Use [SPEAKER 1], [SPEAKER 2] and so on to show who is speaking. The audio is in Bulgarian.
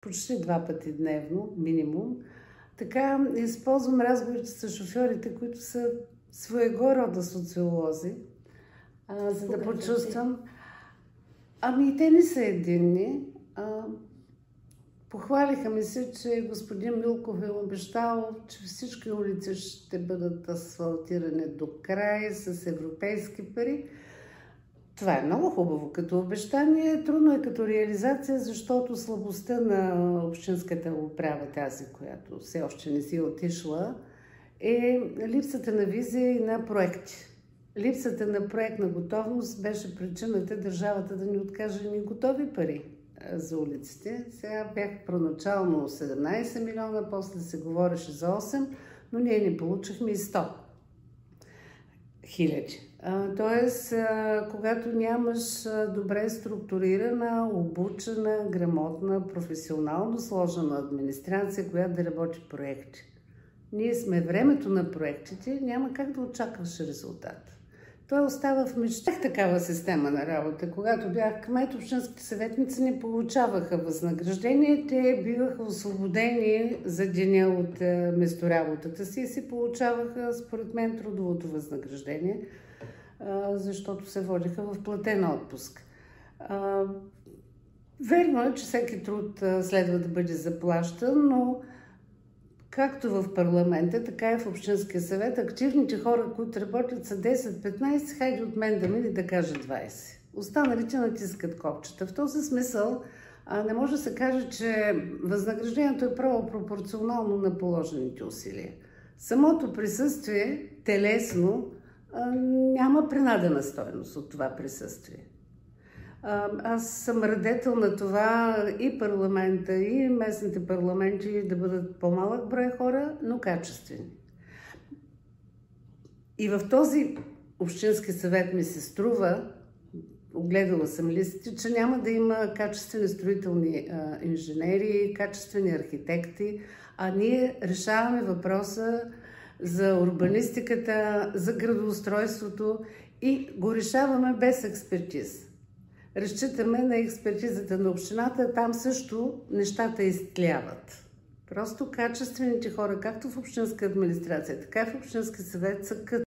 [SPEAKER 1] почти 2 пъти дневно, минимум. Така използвам разговорите с шофьорите, които са своего рода социолози, за да почувствам. Ами те не са единни. Похвалиха ми се, че господин Милков е обещал, че всички улици ще бъдат асфалтирани до край с европейски пари. Това е много хубаво като обещание, трудно е като реализация, защото слабостта на общинската управа, тази, която все още не си е отишла, е липсата на визия и на проекти. Липсата на проектна готовност беше причината държавата да ни откаже ни готови пари за улиците. Сега бях проначално 17 милиона, после се говореше за 8, но ние не получихме и 100 хиляди. Тоест, когато нямаш добре структурирана, обучена, грамотна, професионално сложена администрация, която да работи проекти. Ние сме времето на проектите, няма как да очакваш резултат. Той остава в мечта. Такава система на работа. Когато бях кмет, общинските съветници не получаваха възнаграждение, те биваха освободени за деня от местоработата си и си получаваха, според мен, трудовото възнаграждение, защото се водиха в платен отпуск. Верно е, че всеки труд следва да бъде заплащан, но както в парламента, така и в Общинския съвет, активните хора, които работят са 10-15, хайде от мен да мине да кажа 20. Останалите натискат копчета. В този смисъл не може да се каже, че възнаграждението е право пропорционално на положените усилия. Самото присъствие, телесно, няма принадена стойност от това присъствие. Аз съм радетел на това и парламента, и местните парламенти да бъдат по-малък брой хора, но качествени. И в този общински съвет ми се струва, огледала съм листите, че няма да има качествени строителни инженери, качествени архитекти, а ние решаваме въпроса за урбанистиката, за градоустройството и го решаваме без експертиз. Разчитаме на експертизата на общината, там също нещата изтляват. Просто качествените хора, както в общинска администрация, така и в общински съвет, са като